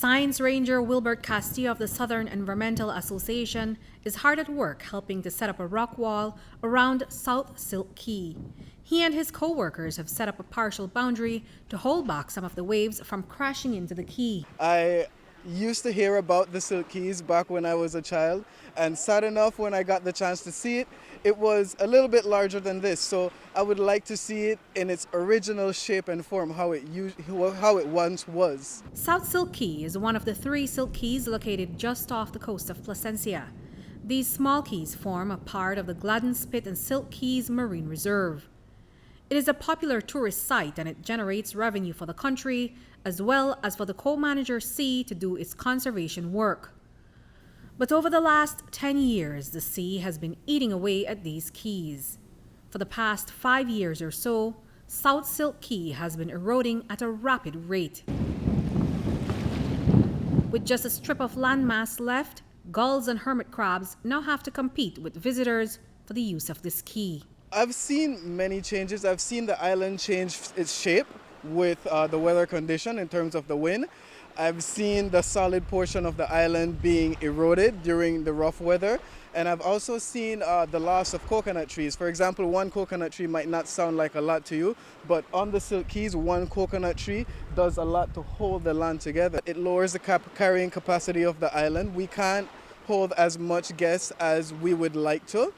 Science Ranger Wilbert Castillo of the Southern Environmental Association is hard at work helping to set up a rock wall around South Silk Caye. He and his co-workers have set up a partial boundary to hold back some of the waves from crashing into the quay. I used to hear about the Silk Cayes back when I was a child, and sad enough, when I got the chance to see it, it was a little bit larger than this. So I would like to see it in its original shape and form, how it once was. South Silk Caye is one of the 3 silk quays located just off the coast of Placencia. These small quays form a part of the Gladden Spit and Silk Cayes Marine Reserve. It is a popular tourist site and it generates revenue for the country as well as for the co-manager sea to do its conservation work. But over the last 10 years, the sea has been eating away at these quays. For the past 5 years or so, South Silk Caye has been eroding at a rapid rate. With just a strip of landmass left, gulls and hermit crabs now have to compete with visitors for the use of this quay. I've seen many changes. I've seen the island change its shape with the weather condition in terms of the wind. I've seen the solid portion of the island being eroded during the rough weather. And I've also seen the loss of coconut trees. For example, one coconut tree might not sound like a lot to you, but on the Silk Cayes, one coconut tree does a lot to hold the land together. It lowers the carrying capacity of the island. We can't hold as much guests as we would like to.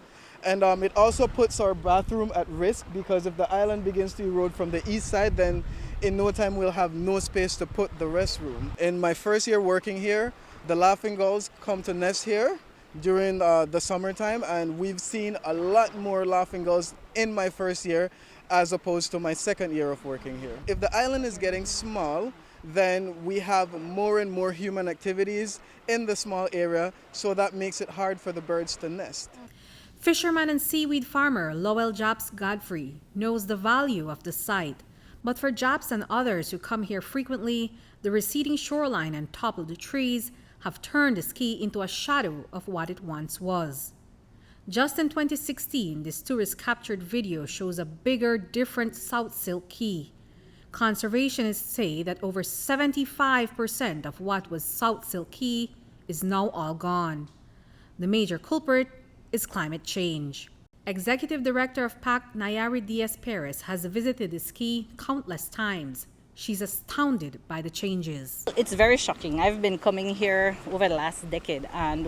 And it also puts our bathroom at risk, because if the island begins to erode from the east side, then in no time we'll have no space to put the restroom. In my first year working here, the laughing gulls come to nest here during the summertime, and we've seen a lot more laughing gulls in my first year as opposed to my second year of working here. If the island is getting small, then we have more and more human activities in the small area, so that makes it hard for the birds to nest. Fisherman and seaweed farmer Lowell Japs Godfrey knows the value of the site. But for Japs and others who come here frequently, the receding shoreline and toppled trees have turned this quay into a shadow of what it once was. Just in 2016, this tourist-captured video shows a bigger, different South Silk Caye. Conservationists say that over 75% of what was South Silk Caye is now all gone. The major culprit is climate change. Executive Director of PAC, Nayari Diaz-Perez, has visited this quay countless times. She's astounded by the changes. It's very shocking. I've been coming here over the last decade, and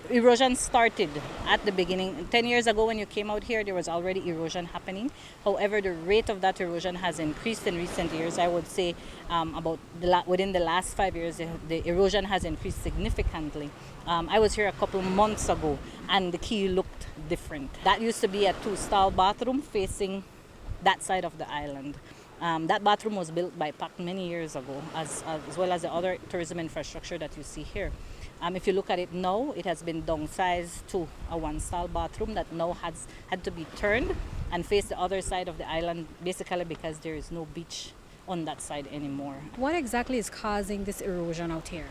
erosion started at the beginning. 10 years ago when you came out here, there was already erosion happening. However, the rate of that erosion has increased in recent years. I would say within the last 5 years, the erosion has increased significantly. I was here a couple months ago, and the quay looked different. That used to be a 2-stall bathroom facing that side of the island. That bathroom was built by PAC many years ago, as well as the other tourism infrastructure that you see here. If you look at it now, it has been downsized to a 1-stall bathroom that now has had to be turned and face the other side of the island, basically because there is no beach on that side anymore. What exactly is causing this erosion out here?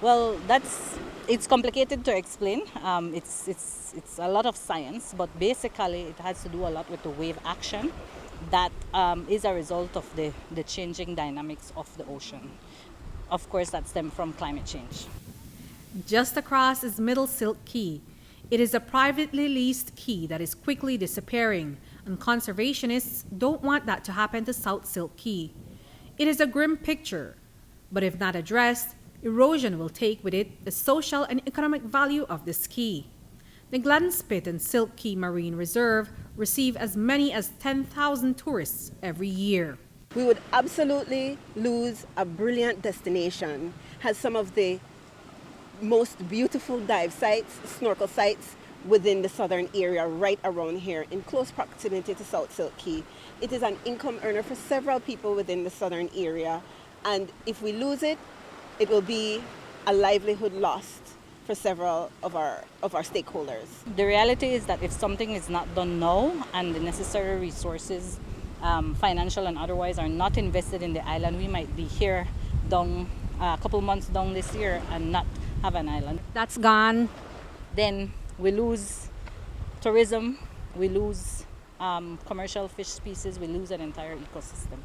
Well, it's complicated to explain. It's a lot of science, but basically it has to do a lot with the wave action that is a result of the changing dynamics of the ocean. Of course, that stems from climate change. Just across is Middle Silk Caye. It is a privately leased quay that is quickly disappearing, and conservationists don't want that to happen to South Silk Caye. It is a grim picture, but if not addressed, erosion will take with it the social and economic value of this quay. The Gladden Spit and Silk Caye Marine Reserve receive as many as 10,000 tourists every year. We would absolutely lose a brilliant destination, has some of the most beautiful dive sites, snorkel sites within the southern area right around here in close proximity to South Silk Caye. It is an income earner for several people within the southern area, and if we lose it, it will be a livelihood lost for several of our stakeholders. The reality is that if something is not done now and the necessary resources, financial and otherwise, are not invested in the island, we might be here down a couple months down this year and not have an island. That's gone. Then we lose tourism, we lose commercial fish species, we lose an entire ecosystem.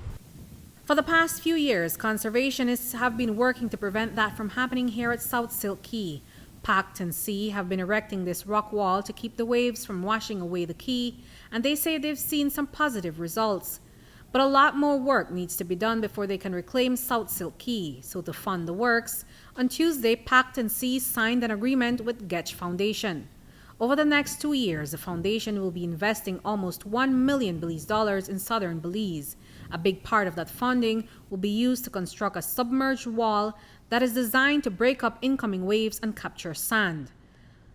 For the past few years, conservationists have been working to prevent that from happening here at South Silk Caye. Pact and Sea have been erecting this rock wall to keep the waves from washing away the quay, and they say they've seen some positive results. But a lot more work needs to be done before they can reclaim South Silk Caye. So to fund the works, on Tuesday, Pact and Sea signed an agreement with Getch Foundation. Over the next 2 years, the foundation will be investing almost $1 million Belize in southern Belize. A big part of that funding will be used to construct a submerged wall that is designed to break up incoming waves and capture sand.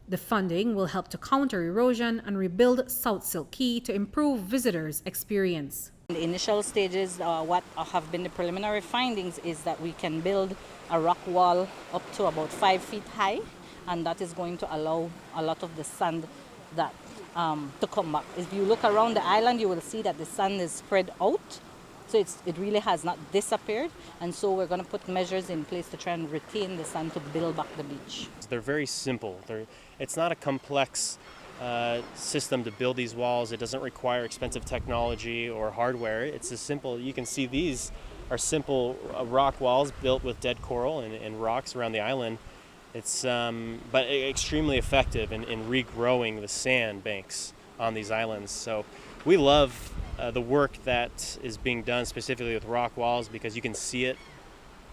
The funding will help to counter erosion and rebuild South Silk Caye to improve visitors' experience. In the initial stages, what have been the preliminary findings is that we can build a rock wall up to about 5 feet high, and that is going to allow a lot of the sand that to come back. If you look around the island, you will see that the sand is spread out, so it really has not disappeared, and so we're going to put measures in place to try and retain the sand to build back the beach. They're very simple. It's not a complex system to build these walls. It doesn't require expensive technology or hardware. It's as simple. You can see these are simple rock walls built with dead coral and rocks around the island. It's but extremely effective in regrowing the sand banks on these islands. So we love the work that is being done specifically with rock walls, because you can see it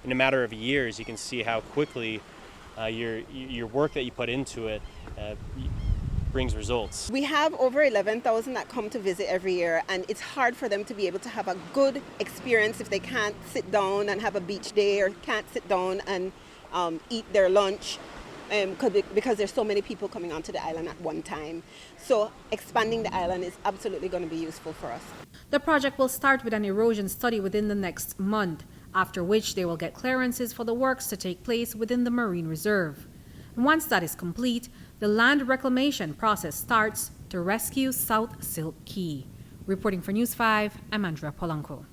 in a matter of years. You can see how quickly your work that you put into it brings results. We have over 11,000 that come to visit every year, and it's hard for them to be able to have a good experience if they can't sit down and have a beach day, or can't sit down and eat their lunch because there's so many people coming onto the island at one time. So expanding the island is absolutely going to be useful for us. The project will start with an erosion study within the next month, after which they will get clearances for the works to take place within the marine reserve. And once that is complete, the land reclamation process starts to rescue South Silk Caye. Reporting for News 5, I'm Andrea Polanco.